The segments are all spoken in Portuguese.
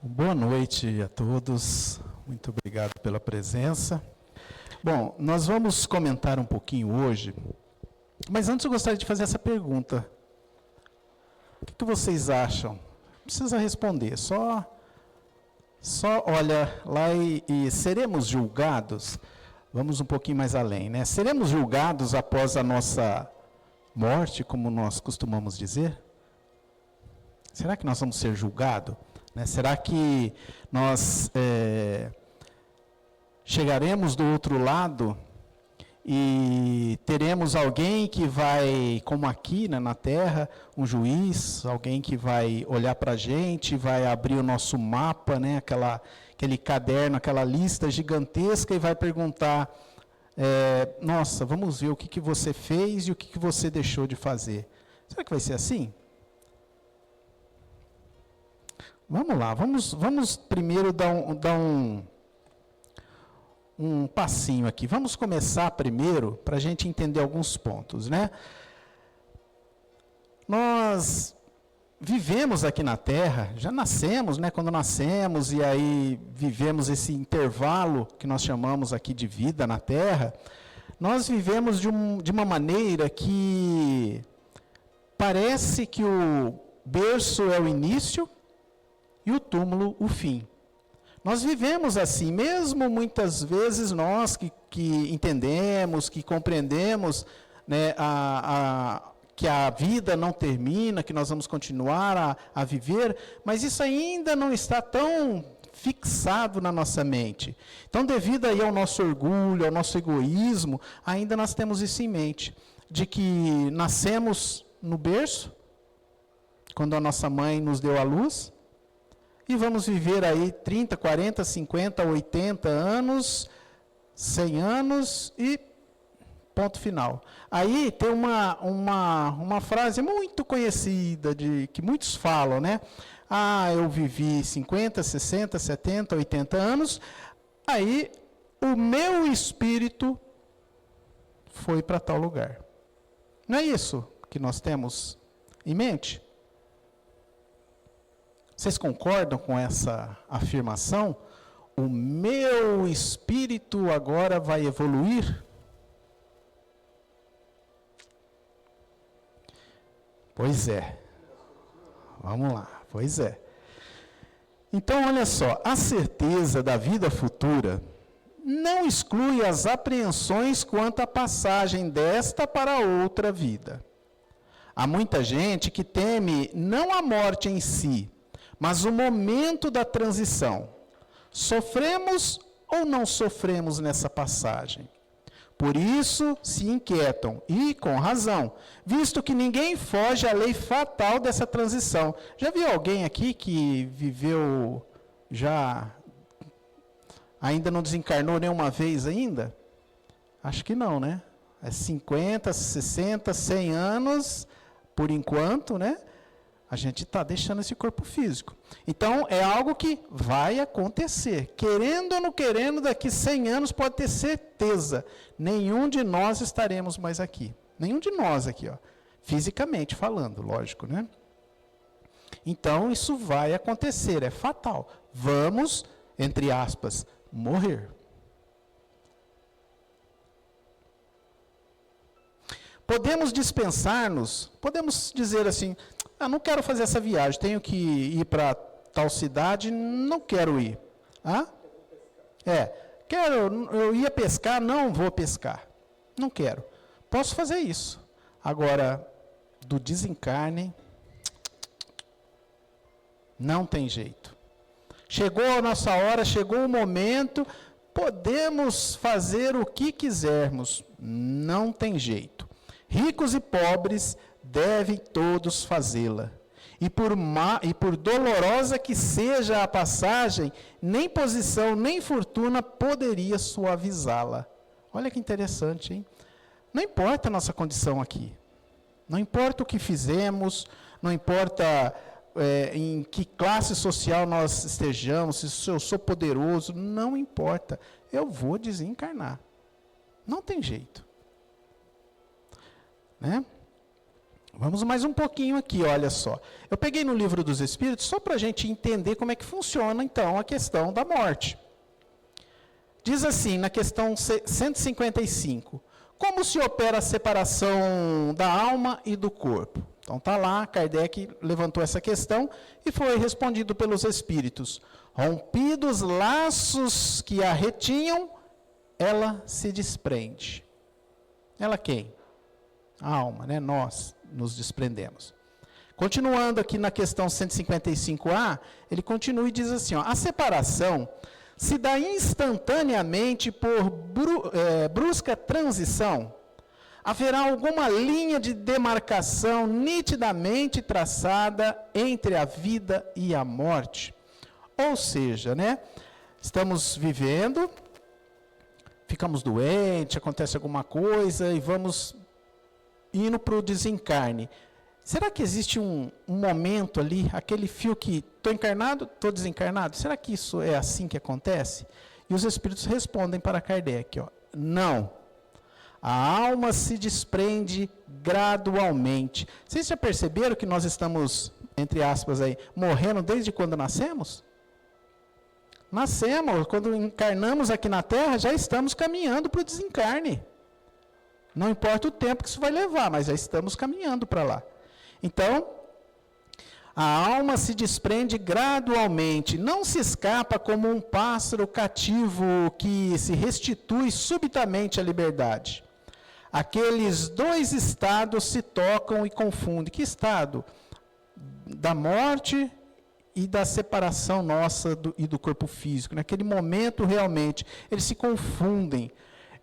Boa noite a todos, muito obrigado pela presença. Bom, nós vamos comentar um pouquinho hoje, mas antes eu gostaria de fazer essa pergunta. O que vocês acham? Não precisa responder, só olha lá e seremos julgados? Vamos um pouquinho mais além, né? Seremos julgados após a nossa morte, como nós costumamos dizer? Será que nós vamos ser julgados? Será que nós chegaremos do outro lado e teremos alguém que vai, como aqui na Terra, um juiz, alguém que vai olhar para a gente, vai abrir o nosso mapa, aquele caderno, aquela lista gigantesca e vai perguntar, nossa, vamos ver o que você fez e o que você deixou de fazer. Será que vai ser assim? Vamos lá, vamos primeiro dar um passinho aqui. Vamos começar primeiro para a gente entender alguns pontos, né? Nós vivemos aqui na Terra, já nascemos, né? Quando nascemos e aí vivemos esse intervalo que nós chamamos aqui de vida na Terra, nós vivemos de uma maneira que parece que o berço é o início e o túmulo, o fim. Nós vivemos assim, mesmo muitas vezes nós que entendemos, que compreendemos, né, que a vida não termina, que nós vamos continuar a viver, mas isso ainda não está tão fixado na nossa mente. Então, devido aí ao nosso orgulho, ao nosso egoísmo, ainda nós temos isso em mente, de que nascemos no berço, quando a nossa mãe nos deu a luz, e vamos viver aí 30, 40, 50, 80 anos, 100 anos e ponto final. Aí tem uma frase muito conhecida, que muitos falam, né? Eu vivi 50, 60, 70, 80 anos, aí o meu espírito foi para tal lugar. Não é isso que nós temos em mente? Vocês concordam com essa afirmação? O meu espírito agora vai evoluir? Pois é. Vamos lá, pois é. Então, olha só, a certeza da vida futura não exclui as apreensões quanto à passagem desta para outra vida. Há muita gente que teme não a morte em si, mas o momento da transição. Sofremos ou não sofremos nessa passagem? Por isso se inquietam, e com razão, visto que ninguém foge à lei fatal dessa transição. Já viu alguém aqui que viveu, ainda não desencarnou nenhuma vez ainda? Acho que não, né? É 50, 60, 100 anos, por enquanto, né? A gente está deixando esse corpo físico. Então, é algo que vai acontecer. Querendo ou não querendo, daqui 100 anos, pode ter certeza, nenhum de nós estaremos mais aqui. Nenhum de nós aqui, ó, fisicamente falando, lógico, né? Então, isso vai acontecer, é fatal. Vamos, entre aspas, morrer. Podemos dispensar-nos, podemos dizer assim, não quero fazer essa viagem, tenho que ir para tal cidade, não quero ir. Eu ia pescar, não vou pescar. Não quero. Posso fazer isso. Agora, do desencarne, não tem jeito. Chegou a nossa hora, chegou o momento, podemos fazer o que quisermos, não tem jeito. Ricos e pobres devem todos fazê-la. E por dolorosa que seja a passagem, nem posição, nem fortuna poderia suavizá-la. Olha que interessante, hein? Não importa a nossa condição aqui. Não importa o que fizemos, não importa em que classe social nós estejamos, se eu sou poderoso, não importa. Eu vou desencarnar. Não tem jeito. Né? Vamos mais um pouquinho aqui, olha só. Eu peguei no Livro dos Espíritos só para a gente entender como é que funciona, então, a questão da morte. Diz assim, na questão 155, como se opera a separação da alma e do corpo? Então, está lá, Kardec levantou essa questão e foi respondido pelos Espíritos. Rompidos laços que a retinham, ela se desprende. Ela quem? A alma, né? Nós nos desprendemos. Continuando aqui na questão 155A, ele continua e diz assim, ó, a separação se dá instantaneamente por brusca transição. Haverá alguma linha de demarcação nitidamente traçada entre a vida e a morte? Ou seja, né, estamos vivendo, ficamos doentes, acontece alguma coisa e vamos indo para o desencarne. Será que existe um momento ali, aquele fio que estou encarnado, estou desencarnado? Será que isso é assim que acontece? E os Espíritos respondem para Kardec, ó, não. A alma se desprende gradualmente. Vocês já perceberam que nós estamos, entre aspas, aí, morrendo desde quando nascemos? Nascemos, quando encarnamos aqui na Terra, já estamos caminhando para o desencarne. Não importa o tempo que isso vai levar, mas já estamos caminhando para lá. Então, a alma se desprende gradualmente, não se escapa como um pássaro cativo que se restitui subitamente à liberdade. Aqueles dois estados se tocam e confundem. Que estado? Da morte e da separação nossa e do corpo físico. Naquele momento, realmente, eles se confundem.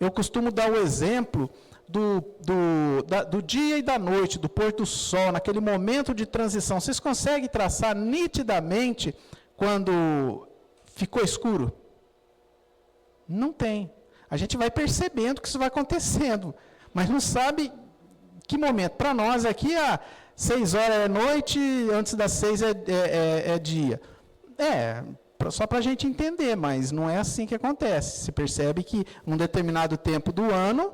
Eu costumo dar o exemplo do dia e da noite, do pôr do sol, naquele momento de transição. Vocês conseguem traçar nitidamente quando ficou escuro? Não tem. A gente vai percebendo que isso vai acontecendo, mas não sabe que momento. Para nós aqui, 6 horas é noite, antes das 6 é dia. Só para a gente entender, mas não é assim que acontece. Você percebe que num determinado tempo do ano,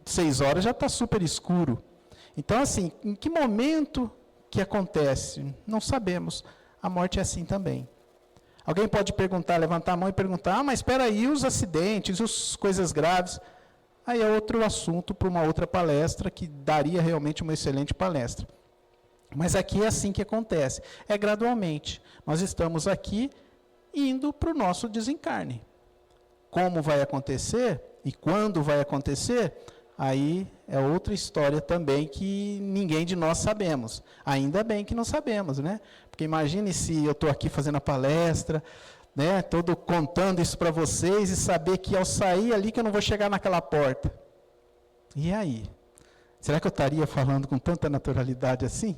6 horas já está super escuro. Então, assim, em que momento que acontece? Não sabemos. A morte é assim também. Alguém pode perguntar, levantar a mão e perguntar, mas espera aí, os acidentes, as coisas graves? Aí é outro assunto para uma outra palestra, que daria realmente uma excelente palestra. Mas aqui é assim que acontece. É gradualmente. Nós estamos aqui indo para o nosso desencarne. Como vai acontecer e quando vai acontecer, aí é outra história também que ninguém de nós sabemos. Ainda bem que não sabemos, né? Porque imagine se eu estou aqui fazendo a palestra, né, todo contando isso para vocês e saber que ao sair ali que eu não vou chegar naquela porta. E aí? Será que eu estaria falando com tanta naturalidade assim?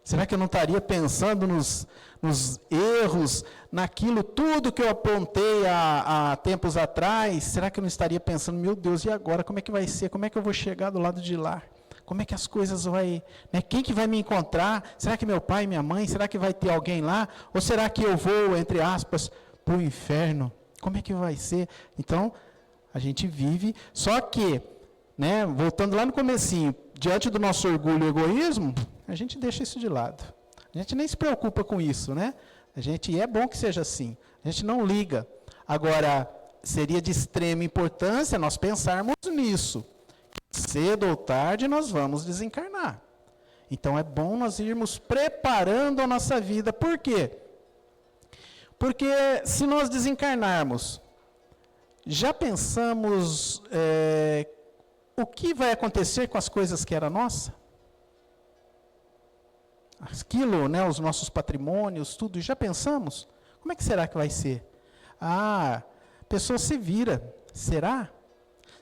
Será que eu não estaria pensando nos erros, naquilo tudo que eu apontei há tempos atrás? Será que eu não estaria pensando, meu Deus, e agora? Como é que vai ser? Como é que eu vou chegar do lado de lá? Como é que as coisas vão... Né? Quem que vai me encontrar? Será que meu pai, minha mãe? Será que vai ter alguém lá? Ou será que eu vou, entre aspas, para o inferno? Como é que vai ser? Então, a gente vive... Só que, né, voltando lá no comecinho, diante do nosso orgulho e egoísmo, a gente deixa isso de lado. A gente nem se preocupa com isso, né? É bom que seja assim. A gente não liga. Agora, seria de extrema importância nós pensarmos nisso. Cedo ou tarde nós vamos desencarnar. Então é bom nós irmos preparando a nossa vida. Por quê? Porque se nós desencarnarmos, já pensamos o que vai acontecer com as coisas que eram nossas? Aquilo, né, os nossos patrimônios, tudo, já pensamos? Como é que será que vai ser? A pessoa se vira. Será?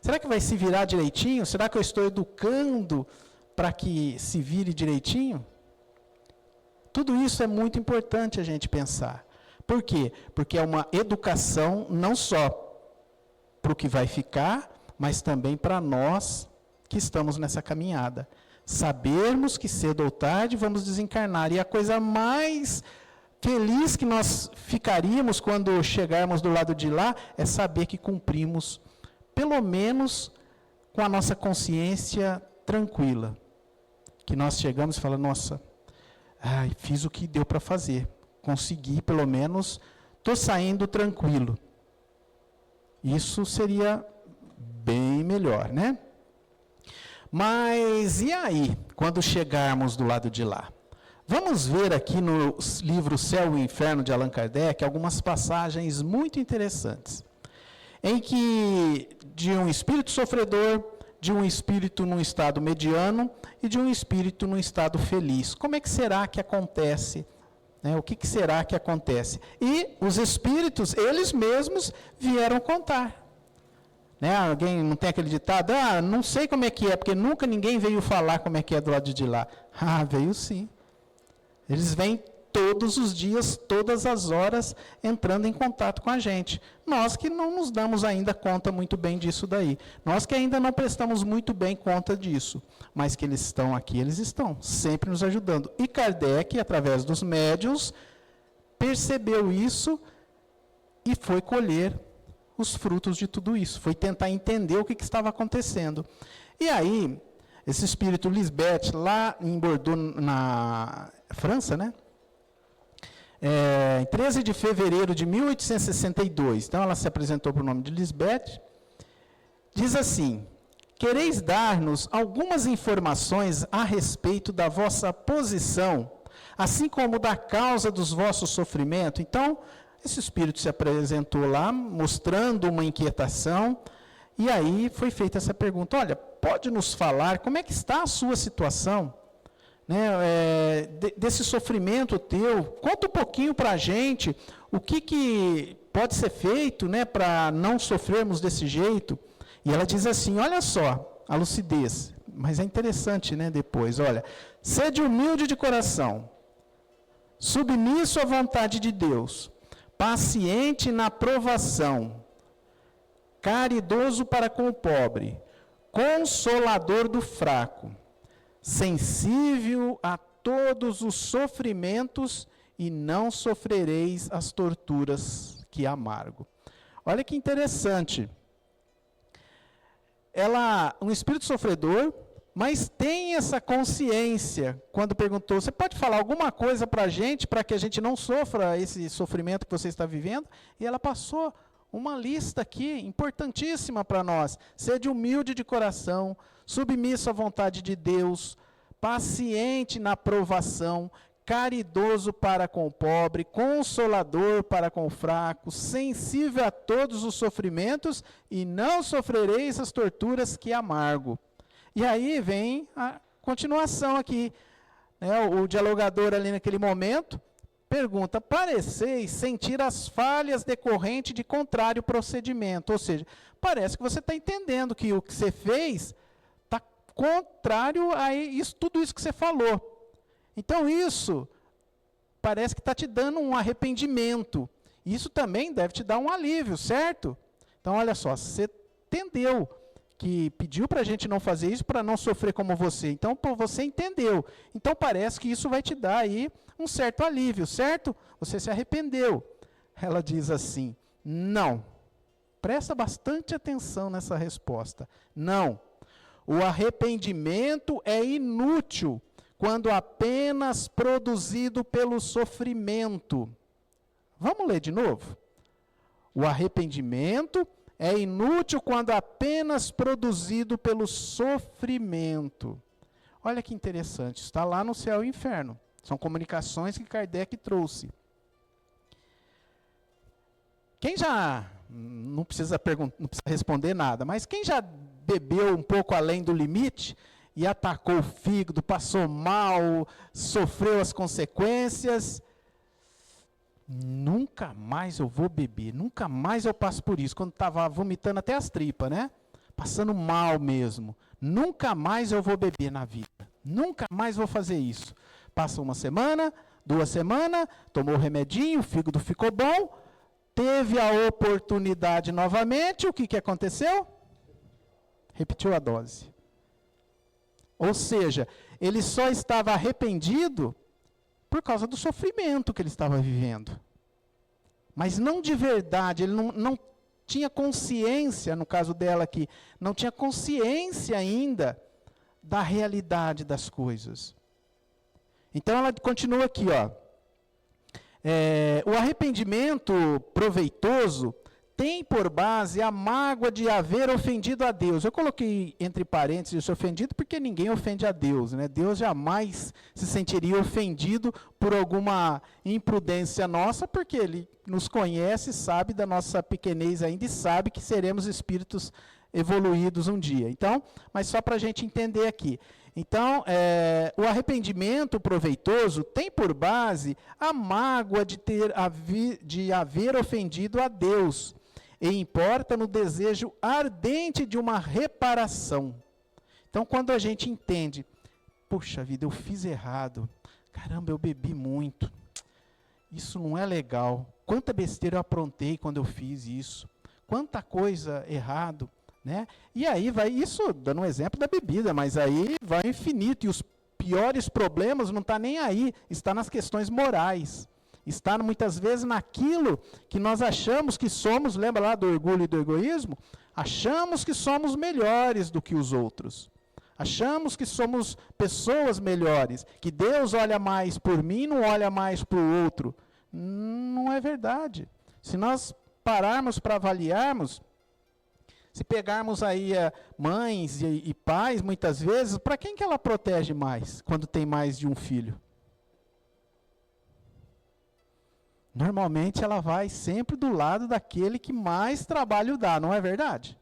Será que vai se virar direitinho? Será que eu estou educando para que se vire direitinho? Tudo isso é muito importante a gente pensar. Por quê? Porque é uma educação não só para o que vai ficar, mas também para nós que estamos nessa caminhada. Sabermos que cedo ou tarde vamos desencarnar. E a coisa mais feliz que nós ficaríamos quando chegarmos do lado de lá é saber que cumprimos, pelo menos com a nossa consciência tranquila. que nós chegamos e falamos, nossa, fiz o que deu para fazer, consegui pelo menos, estou saindo tranquilo. Isso seria bem melhor, né? Mas e aí, quando chegarmos do lado de lá? Vamos ver aqui no livro Céu e Inferno de Allan Kardec algumas passagens muito interessantes, em que de um espírito sofredor, de um espírito num estado mediano e de um espírito num estado feliz. Como é que será que acontece? O que será que acontece? E os espíritos, eles mesmos vieram contar. Alguém não tem aquele ditado? Não sei como é que é, porque nunca ninguém veio falar como é que é do lado de lá. Veio sim. Eles vêm todos os dias, todas as horas, entrando em contato com a gente. Nós que não nos damos ainda conta muito bem disso daí. Nós que ainda não prestamos muito bem conta disso. Mas que eles estão aqui, eles estão, sempre nos ajudando. E Kardec, através dos médiuns, percebeu isso e foi colher os frutos de tudo isso. Foi tentar entender o que estava acontecendo. E aí, esse espírito Lisbeth, lá em Bordeaux, na França, em 13 de fevereiro de 1862, então ela se apresentou por nome de Lisbeth, diz assim: quereis dar-nos algumas informações a respeito da vossa posição, assim como da causa dos vossos sofrimentos? Então, esse espírito se apresentou lá, mostrando uma inquietação, e aí foi feita essa pergunta: olha, pode nos falar como é que está a sua situação? Desse sofrimento teu, conta um pouquinho para a gente, o que pode ser feito, para não sofrermos desse jeito. E ela diz assim, olha só, a lucidez, mas é interessante, depois, olha, sede humilde de coração, submisso à vontade de Deus, paciente na provação, caridoso para com o pobre, consolador do fraco, sensível a todos os sofrimentos e não sofrereis as torturas que amargo. Olha que interessante. Um espírito sofredor, mas tem essa consciência, quando perguntou, você pode falar alguma coisa para que a gente não sofra esse sofrimento que você está vivendo? E ela passou uma lista aqui, importantíssima para nós. Sede humilde de coração, submisso à vontade de Deus, paciente na provação, caridoso para com o pobre, consolador para com o fraco, sensível a todos os sofrimentos, e não sofrereis as torturas que amargo. E aí vem a continuação aqui. O dialogador ali naquele momento pergunta: pareceis sentir as falhas decorrentes de contrário procedimento. Ou seja, parece que você está entendendo que o que você fez está contrário a isso, tudo isso que você falou. Então isso parece que está te dando um arrependimento. Isso também deve te dar um alívio, certo? Então olha só, você entendeu que pediu para a gente não fazer isso para não sofrer como você. Então você entendeu. Então parece que isso vai te dar aí um certo alívio, certo? Você se arrependeu. Ela diz assim: não. Presta bastante atenção nessa resposta. Não. O arrependimento é inútil quando apenas produzido pelo sofrimento. Vamos ler de novo? O arrependimento é inútil quando apenas produzido pelo sofrimento. Olha que interessante, está lá no Céu e Inferno. São comunicações que Kardec trouxe. Quem já, não precisa responder nada, mas quem já bebeu um pouco além do limite e atacou o fígado, passou mal, sofreu as consequências, nunca mais eu vou beber, nunca mais eu passo por isso. Quando estava vomitando até as tripas, passando mal mesmo. Nunca mais eu vou beber na vida. Nunca mais vou fazer isso. Passa uma semana, 2 semanas, tomou o remedinho, o fígado ficou bom, teve a oportunidade novamente, o que aconteceu? Repetiu a dose. Ou seja, ele só estava arrependido por causa do sofrimento que ele estava vivendo. Mas não de verdade, ele não tinha consciência, no caso dela aqui, não tinha consciência ainda da realidade das coisas. Então ela continua aqui, ó. O arrependimento proveitoso tem por base a mágoa de haver ofendido a Deus. Eu coloquei entre parênteses esse ofendido porque ninguém ofende a Deus, né? Deus jamais se sentiria ofendido por alguma imprudência nossa, porque Ele nos conhece, sabe da nossa pequenez ainda e sabe que seremos espíritos evoluídos um dia. Então, mas só para a gente entender aqui. Então, o arrependimento proveitoso tem por base a mágoa de haver ofendido a Deus, e importa no desejo ardente de uma reparação. Então, quando a gente entende, puxa vida, eu fiz errado, caramba, eu bebi muito, isso não é legal, quanta besteira eu aprontei quando eu fiz isso, quanta coisa errado, né? E aí vai isso, dando um exemplo da bebida, mas aí vai infinito, e os piores problemas não está nem aí, está nas questões morais, está muitas vezes naquilo que nós achamos que somos, lembra lá do orgulho e do egoísmo? Achamos que somos melhores do que os outros, achamos que somos pessoas melhores, que Deus olha mais por mim, não olha mais para o outro. Não é verdade. Se nós pararmos para avaliarmos, se pegarmos aí mães e pais, muitas vezes, para quem que ela protege mais, quando tem mais de um filho? Normalmente ela vai sempre do lado daquele que mais trabalho dá, não é verdade?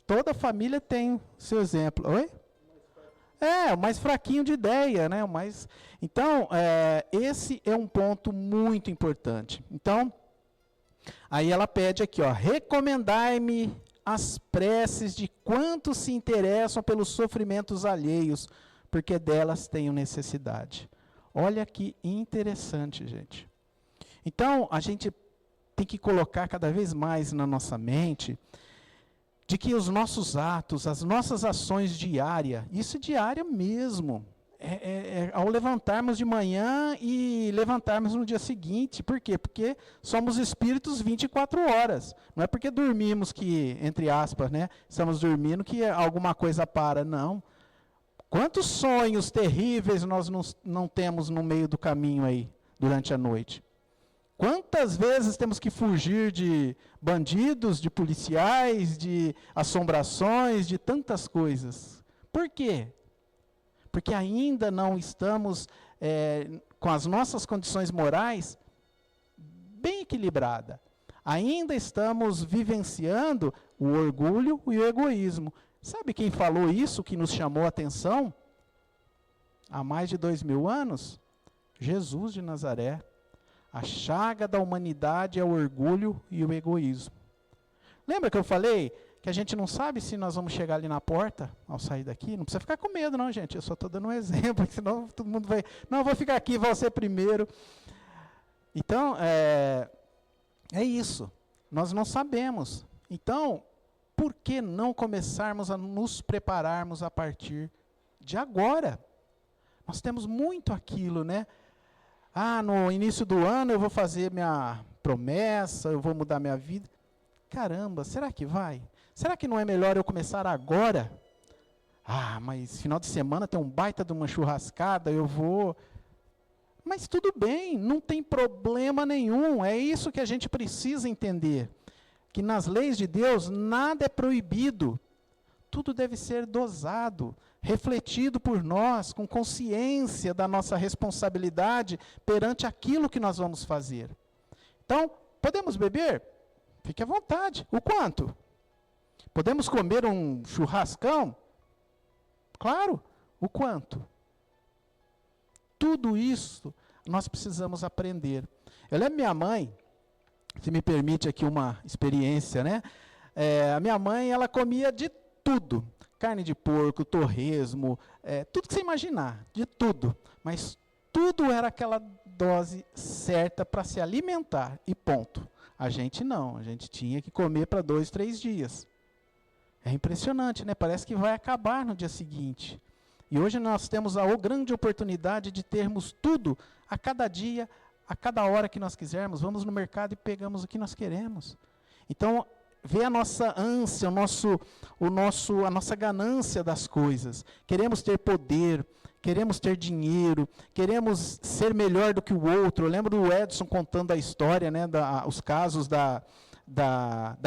Toda família tem seu exemplo. Oi? O mais fraquinho de ideia, né? Então, esse é um ponto muito importante. Então, aí ela pede aqui, ó, recomendai-me as preces de quantos se interessam pelos sofrimentos alheios, porque delas tenho necessidade. Olha que interessante, gente. Então, a gente tem que colocar cada vez mais na nossa mente de que os nossos atos, as nossas ações diárias, isso é diária mesmo, ao levantarmos de manhã e levantarmos no dia seguinte. Por quê? Porque somos espíritos 24 horas. Não é porque dormimos que, entre aspas, né, estamos dormindo que alguma coisa para, não. Quantos sonhos terríveis nós não temos no meio do caminho aí, durante a noite? Quantas vezes temos que fugir de bandidos, de policiais, de assombrações, de tantas coisas? Por quê? Porque ainda não estamos com as nossas condições morais bem equilibradas. Ainda estamos vivenciando o orgulho e o egoísmo. Sabe quem falou isso, que nos chamou a atenção? Há mais de 2000 anos? Jesus de Nazaré. A chaga da humanidade é o orgulho e o egoísmo. Lembra que eu falei que a gente não sabe se nós vamos chegar ali na porta ao sair daqui? Não precisa ficar com medo não, gente. Eu só estou dando um exemplo, senão todo mundo vai... Não, eu vou ficar aqui, vou ser primeiro. Então, é isso. Nós não sabemos. Então, por que não começarmos a nos prepararmos a partir de agora? Nós temos muito aquilo, né? No início do ano eu vou fazer minha promessa, eu vou mudar minha vida. Caramba, será que vai? Será que não é melhor eu começar agora? Mas final de semana tem um baita de uma churrascada, eu vou... Mas tudo bem, não tem problema nenhum. É isso que a gente precisa entender. Que nas leis de Deus nada é proibido. Tudo deve ser dosado, refletido por nós, com consciência da nossa responsabilidade perante aquilo que nós vamos fazer. Então, podemos beber? Fique à vontade. O quanto? Podemos comer um churrascão? Claro. O quanto? Tudo isso nós precisamos aprender. Eu lembro minha mãe, se me permite aqui uma experiência, né? A minha mãe, ela comia de tudo. Carne de porco, torresmo, tudo que você imaginar, de tudo. Mas tudo era aquela dose certa para se alimentar e ponto. A gente não, a gente tinha que comer para 2, 3 dias. É impressionante, né? Parece que vai acabar no dia seguinte. E hoje nós temos a grande oportunidade de termos tudo a cada dia, a cada hora que nós quisermos. Vamos no mercado e pegamos o que nós queremos. Então, vê a nossa ânsia, a nossa ganância das coisas. Queremos ter poder, queremos ter dinheiro, queremos ser melhor do que o outro. Eu lembro do Edson contando a história, né, os casos da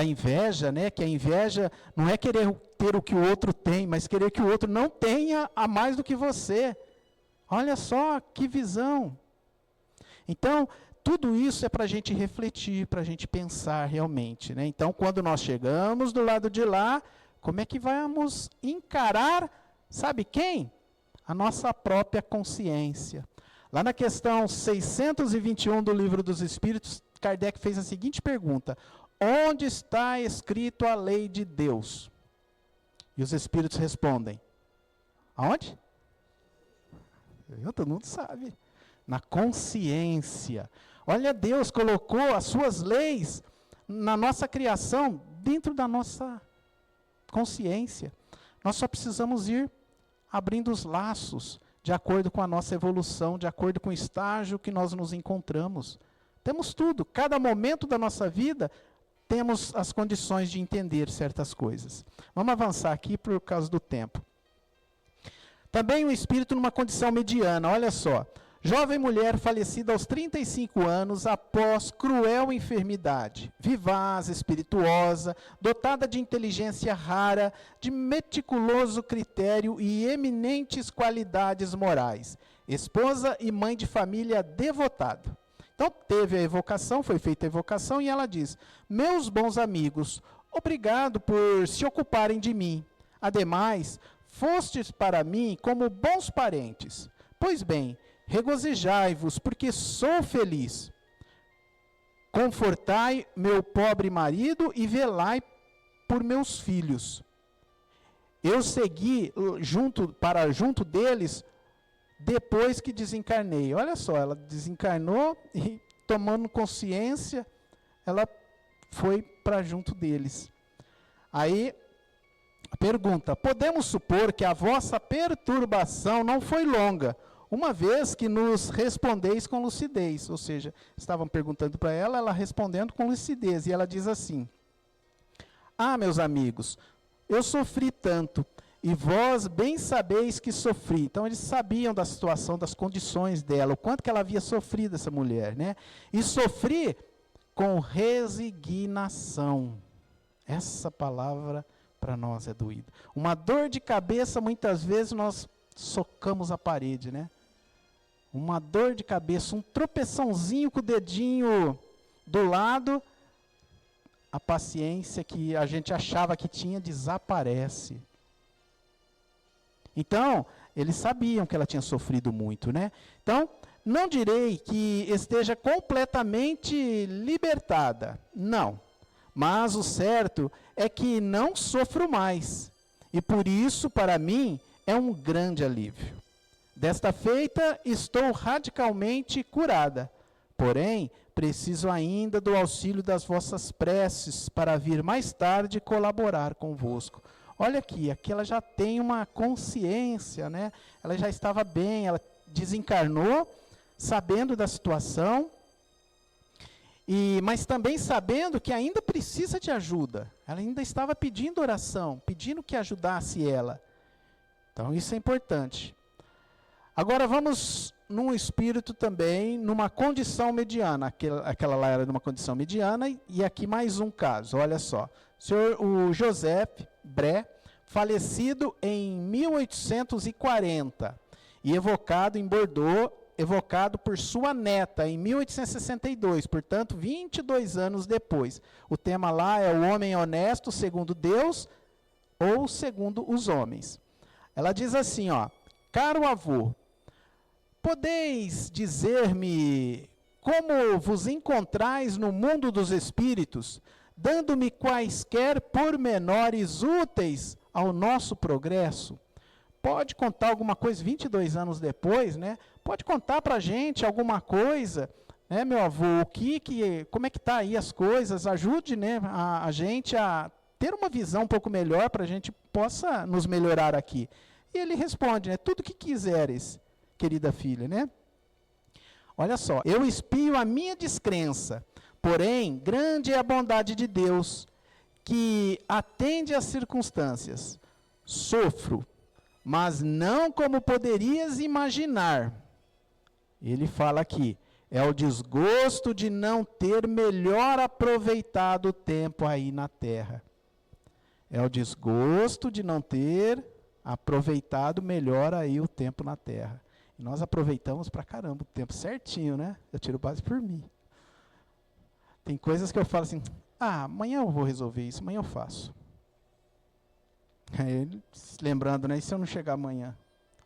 inveja, né, que a inveja não é querer ter o que o outro tem, mas querer que o outro não tenha a mais do que você. Olha só que visão. Então, tudo isso é para a gente refletir, para a gente pensar realmente, né? Então, quando nós chegamos do lado de lá, como é que vamos encarar, sabe quem? A nossa própria consciência. Lá na questão 621 do Livro dos Espíritos, Kardec fez a seguinte pergunta: onde está escrito a lei de Deus? E os Espíritos respondem: aonde? Todo mundo sabe. Na consciência. Olha, Deus colocou as suas leis na nossa criação, dentro da nossa consciência. Nós só precisamos ir abrindo os laços, de acordo com a nossa evolução, de acordo com o estágio que nós nos encontramos. Temos tudo, cada momento da nossa vida, temos as condições de entender certas coisas. Vamos avançar aqui por causa do tempo. Também o espírito numa condição mediana, olha só. Jovem mulher falecida aos 35 anos após cruel enfermidade, vivaz, espirituosa, dotada de inteligência rara, de meticuloso critério e eminentes qualidades morais, esposa e mãe de família devotada. Então teve a evocação, foi feita a evocação e ela diz: meus bons amigos, obrigado por se ocuparem de mim. Ademais, fostes para mim como bons parentes. Pois bem, regozijai-vos, porque sou feliz. Confortai meu pobre marido e velai por meus filhos. Eu segui junto deles depois que desencarnei. Olha só, ela desencarnou e, tomando consciência, ela foi para junto deles. Aí, pergunta: podemos supor que a vossa perturbação não foi longa, uma vez que nos respondeis com lucidez. Ou seja, estavam perguntando para ela, ela respondendo com lucidez. E ela diz assim: ah, meus amigos, eu sofri tanto, e vós bem sabeis que sofri. Então, eles sabiam da situação, das condições dela, o quanto que ela havia sofrido, essa mulher, né? E sofri com resignação. Essa palavra para nós é doída. Uma dor de cabeça, muitas vezes nós socamos a parede, né? Uma dor de cabeça, um tropeçãozinho com o dedinho do lado, a paciência que a gente achava que tinha desaparece. Então, eles sabiam que ela tinha sofrido muito, né? Então, não direi que esteja completamente libertada, não. Mas o certo é que não sofro mais. E por isso, para mim, é um grande alívio. Desta feita, estou radicalmente curada. Porém, preciso ainda do auxílio das vossas preces para vir mais tarde colaborar convosco. Olha aqui ela já tem uma consciência, né? Ela já estava bem, ela desencarnou, sabendo da situação, mas também sabendo que ainda precisa de ajuda. Ela ainda estava pedindo oração, pedindo que ajudasse ela. Então, isso é importante. Agora, vamos num espírito também, numa condição mediana. Aquela lá era numa condição mediana, e aqui mais um caso, olha só. O Joseph Bré, falecido em 1840, e evocado em Bordeaux, evocado por sua neta em 1862, portanto, 22 anos depois. O tema lá é o homem honesto segundo Deus ou segundo os homens. Ela diz assim, ó: caro avô, podeis dizer-me como vos encontrais no mundo dos espíritos, dando-me quaisquer pormenores úteis ao nosso progresso? Pode contar alguma coisa, 22 anos depois, né? Pode contar para a gente alguma coisa, né, meu avô? Como é que está aí as coisas? Ajude, né, a gente a ter uma visão um pouco melhor para a gente possa nos melhorar aqui. E ele responde, né? Tudo que quiseres, querida filha, né? Olha só, eu espio a minha descrença, porém, grande é a bondade de Deus, que atende às circunstâncias. Sofro, mas não como poderias imaginar. Ele fala aqui, é o desgosto de não ter melhor aproveitado o tempo aí na terra. É o desgosto de não ter aproveitado melhor aí o tempo na terra. E nós aproveitamos pra caramba o tempo certinho, né? Eu tiro base por mim. Tem coisas que eu falo assim, amanhã eu vou resolver isso, amanhã eu faço. Aí, lembrando, né? E se eu não chegar amanhã?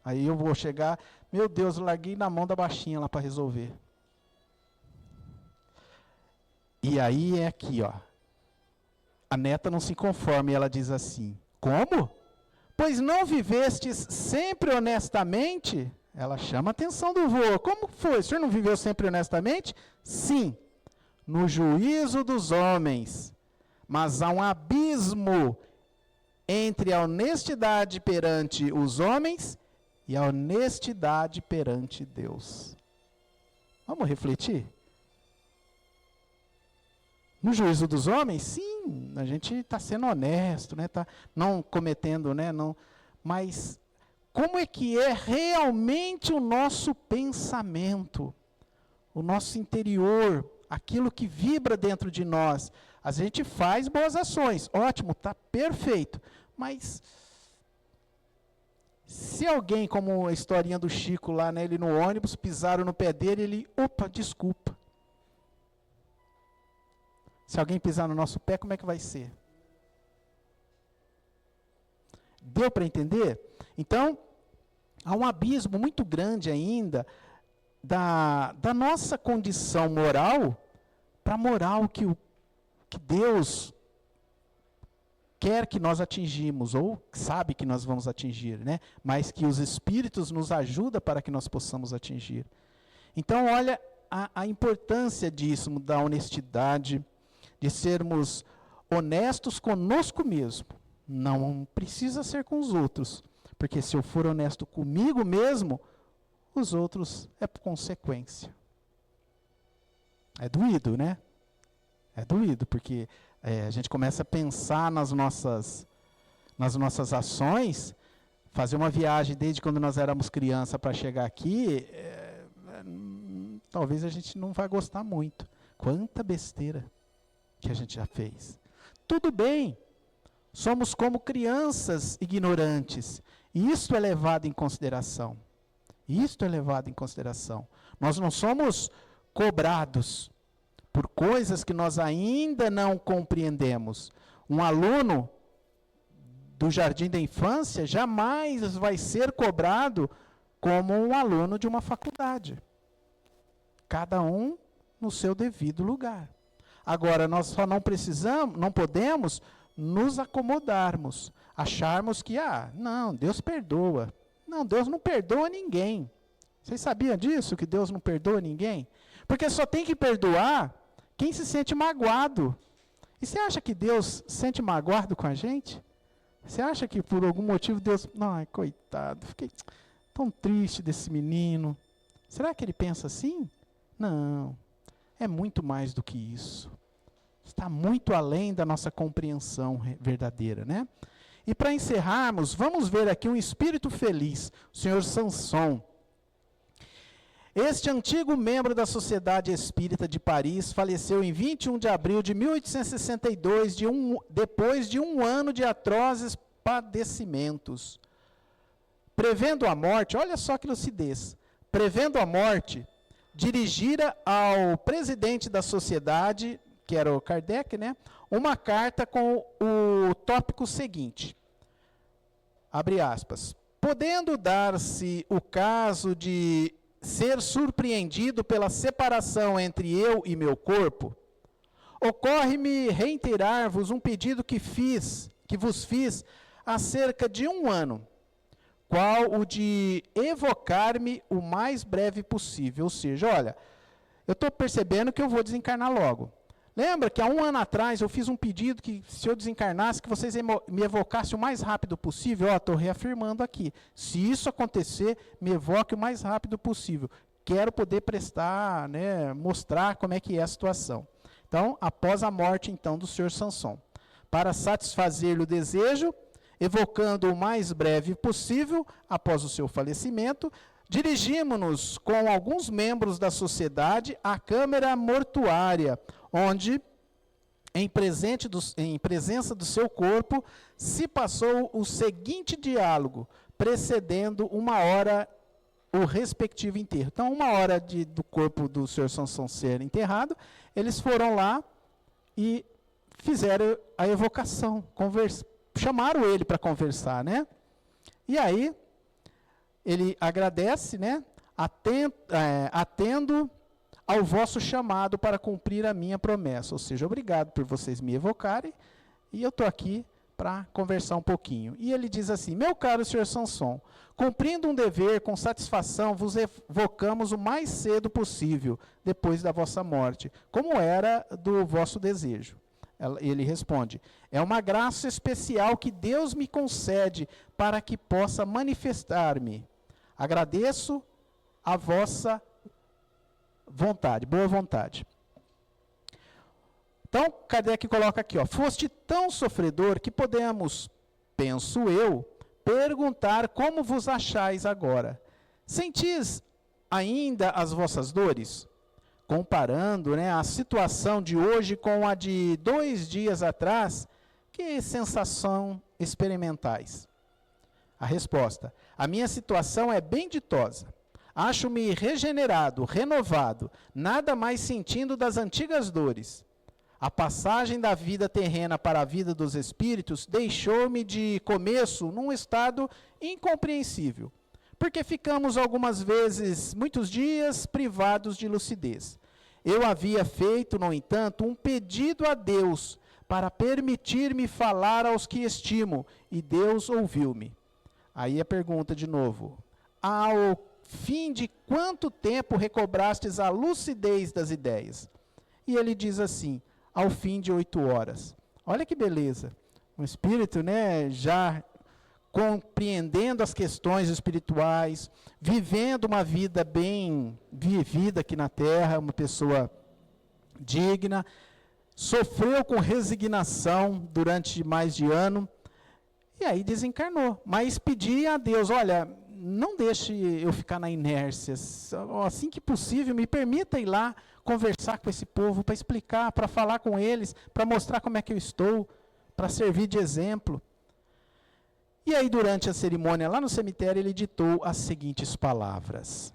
Aí eu vou chegar, meu Deus, eu larguei na mão da baixinha lá para resolver. E aí é aqui, ó. A neta não se conforma e ela diz assim, como? Pois não vivestes sempre honestamente? Ela chama a atenção do vô. Como foi? O senhor não viveu sempre honestamente? Sim, no juízo dos homens. Mas há um abismo entre a honestidade perante os homens e a honestidade perante Deus. Vamos refletir? No juízo dos homens, sim, a gente está sendo honesto, né? Tá não cometendo, né? Não, mas como é que é realmente o nosso pensamento, o nosso interior, aquilo que vibra dentro de nós? A gente faz boas ações, ótimo, está perfeito, mas se alguém, como a historinha do Chico lá, né, ele no ônibus, pisaram no pé dele, ele, opa, desculpa. Se alguém pisar no nosso pé, como é que vai ser? Deu para entender? Então, há um abismo muito grande ainda da nossa condição moral para a moral que Deus quer que nós atingimos, ou sabe que nós vamos atingir, né? Mas que os Espíritos nos ajudam para que nós possamos atingir. Então, olha a importância disso, da honestidade, de sermos honestos conosco mesmo. Não precisa ser com os outros, porque se eu for honesto comigo mesmo, os outros é por consequência. É doído, né? É doído, porque a gente começa a pensar nas nossas ações, fazer uma viagem desde quando nós éramos criança para chegar aqui, talvez a gente não vai gostar muito. Quanta besteira que a gente já fez. Tudo bem, somos como crianças ignorantes, e isto é levado em consideração. Isto é levado em consideração. Nós não somos cobrados por coisas que nós ainda não compreendemos. Um aluno do jardim da infância jamais vai ser cobrado como um aluno de uma faculdade. Cada um no seu devido lugar. Agora, nós só não podemos nos acomodarmos, acharmos que, não, Deus perdoa. Não, Deus não perdoa ninguém. Vocês sabiam disso, que Deus não perdoa ninguém? Porque só tem que perdoar quem se sente magoado. E você acha que Deus sente magoado com a gente? Você acha que por algum motivo Deus... Ai, coitado, fiquei tão triste desse menino. Será que ele pensa assim? Não, é muito mais do que isso. Está muito além da nossa compreensão verdadeira, né? E para encerrarmos, vamos ver aqui um espírito feliz, o senhor Sanson. Este antigo membro da Sociedade Espírita de Paris faleceu em 21 de abril de 1862, depois de um ano de atrozes padecimentos. Prevendo a morte, olha só que lucidez, prevendo a morte, dirigira ao presidente da sociedade, que era o Kardec, né, uma carta com o tópico seguinte, abre aspas, podendo dar-se o caso de ser surpreendido pela separação entre eu e meu corpo, ocorre-me reiterar-vos um pedido que vos fiz há cerca de um ano, qual o de evocar-me o mais breve possível, ou seja, olha, eu estou percebendo que eu vou desencarnar logo. Lembra que há um ano atrás eu fiz um pedido que se eu desencarnasse, que vocês me evocassem o mais rápido possível? Estou reafirmando aqui. Se isso acontecer, me evoque o mais rápido possível. Quero poder prestar, né, mostrar como é que é a situação. Então, após a morte, então, do senhor Sanson. Para satisfazer-lhe o desejo, evocando o mais breve possível, após o seu falecimento, dirigimos-nos com alguns membros da sociedade à câmara mortuária, onde, em presença do seu corpo, se passou o seguinte diálogo, precedendo uma hora o respectivo enterro. Então, uma hora do corpo do Sr. Sansão ser enterrado, eles foram lá e fizeram a evocação, chamaram ele para conversar, né? E aí, ele agradece, né? Atendo ao vosso chamado para cumprir a minha promessa. Ou seja, obrigado por vocês me evocarem, e eu estou aqui para conversar um pouquinho. E ele diz assim: meu caro Sr. Sansão, cumprindo um dever com satisfação, vos evocamos o mais cedo possível, depois da vossa morte, como era do vosso desejo. Ele responde: é uma graça especial que Deus me concede para que possa manifestar-me. Agradeço a vossa vontade, boa vontade. Então, Kardec coloca aqui, foste tão sofredor que podemos, penso eu, perguntar como vos achais agora. Sentis ainda as vossas dores? Comparando, né, a situação de hoje com a de 2 dias atrás, que sensação experimentais? A resposta: a minha situação é bem ditosa. Acho-me regenerado, renovado, nada mais sentindo das antigas dores. A passagem da vida terrena para a vida dos espíritos deixou-me de começo num estado incompreensível, porque ficamos algumas vezes, muitos dias, privados de lucidez. Eu havia feito, no entanto, um pedido a Deus para permitir-me falar aos que estimo, e Deus ouviu-me. Aí a pergunta de novo: ao fim de quanto tempo recobrastes a lucidez das ideias? E ele diz assim: ao fim de 8 horas. Olha que beleza. Um espírito, né, já compreendendo as questões espirituais, vivendo uma vida bem vivida aqui na Terra, uma pessoa digna, sofreu com resignação durante mais de ano, e aí desencarnou. Mas pedia a Deus: olha, não deixe eu ficar na inércia, assim que possível, me permita ir lá conversar com esse povo, para explicar, para falar com eles, para mostrar como é que eu estou, para servir de exemplo. E aí, durante a cerimônia, lá no cemitério, ele ditou as seguintes palavras: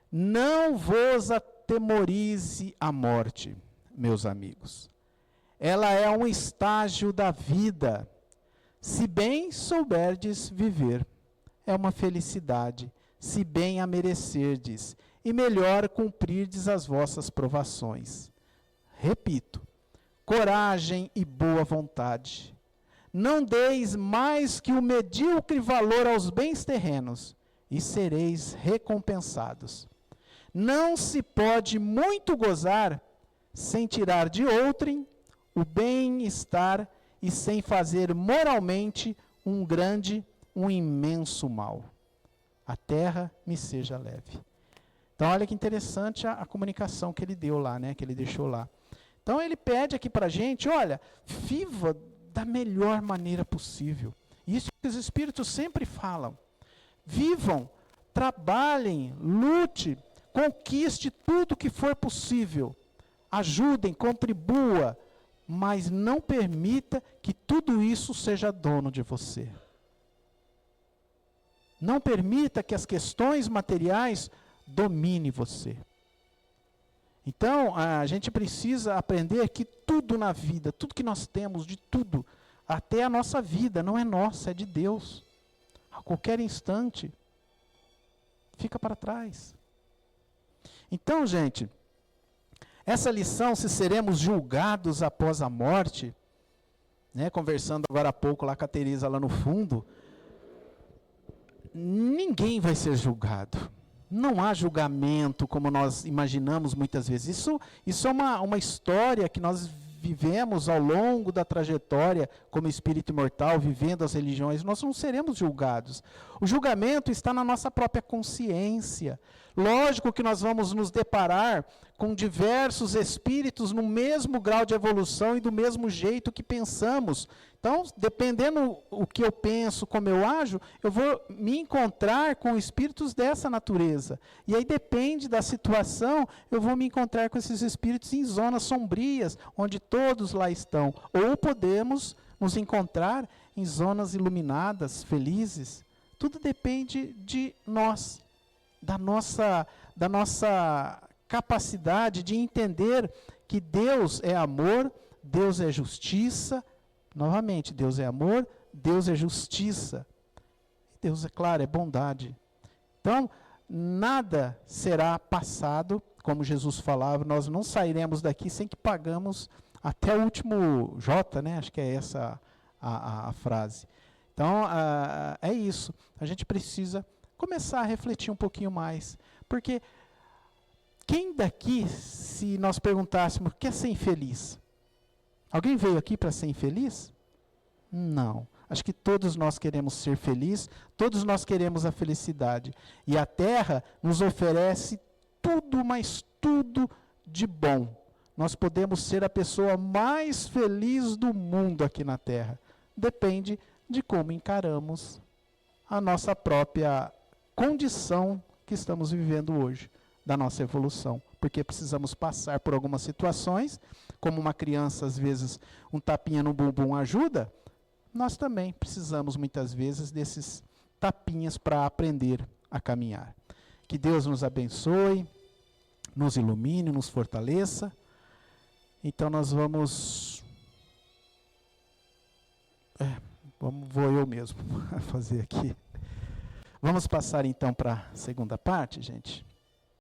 não vos atemorize a morte, meus amigos. Ela é um estágio da vida. Se bem souberdes viver, é uma felicidade, se bem a merecerdes, e melhor cumprirdes as vossas provações. Repito, coragem e boa vontade. Não deis mais que o medíocre valor aos bens terrenos, e sereis recompensados. Não se pode muito gozar sem tirar de outrem o bem-estar e sem fazer moralmente um imenso mal. A terra me seja leve. Então, olha que interessante a comunicação que ele deu lá, né, que ele deixou lá. Então, ele pede aqui para a gente: olha, viva da melhor maneira possível. Isso que os espíritos sempre falam. Vivam, trabalhem, lute, conquiste tudo que for possível. Ajudem, contribua, mas não permita que tudo isso seja dono de você. Não permita que as questões materiais domine você. Então, a gente precisa aprender que tudo na vida, tudo que nós temos, de tudo, até a nossa vida, não é nossa, é de Deus. A qualquer instante, fica para trás. Então, gente, essa lição, se seremos julgados após a morte, né, conversando agora há pouco lá com a Teresa, lá no fundo, ninguém vai ser julgado. Não há julgamento como nós imaginamos muitas vezes. Isso é uma história que nós vivemos ao longo da trajetória como espírito imortal, vivendo as religiões. Nós não seremos julgados. O julgamento está na nossa própria consciência. Lógico que nós vamos nos deparar com diversos espíritos no mesmo grau de evolução e do mesmo jeito que pensamos. Então, dependendo o que eu penso, como eu ajo, eu vou me encontrar com espíritos dessa natureza. E aí depende da situação, eu vou me encontrar com esses espíritos em zonas sombrias, onde todos lá estão. Ou podemos nos encontrar em zonas iluminadas, felizes. Tudo depende de nós, da nossa capacidade de entender que Deus é amor, Deus é justiça. Novamente, Deus é amor, Deus é justiça. Deus, é claro, é bondade. Então, nada será passado, como Jesus falava, nós não sairemos daqui sem que pagamos até o último J, né? Acho que é essa a frase. Então, é isso. A gente precisa começar a refletir um pouquinho mais. Porque quem daqui, se nós perguntássemos, quer ser infeliz? Alguém veio aqui para ser infeliz? Não. Acho que todos nós queremos ser felizes, todos nós queremos a felicidade. E a Terra nos oferece tudo, mas tudo de bom. Nós podemos ser a pessoa mais feliz do mundo aqui na Terra. Depende de como encaramos a nossa própria condição que estamos vivendo hoje, da nossa evolução. Porque precisamos passar por algumas situações, como uma criança, às vezes, um tapinha no bumbum ajuda, nós também precisamos, muitas vezes, desses tapinhas para aprender a caminhar. Que Deus nos abençoe, nos ilumine, nos fortaleça. Então, nós vamos... vou eu mesmo fazer aqui. Vamos passar, então, para a segunda parte, gente.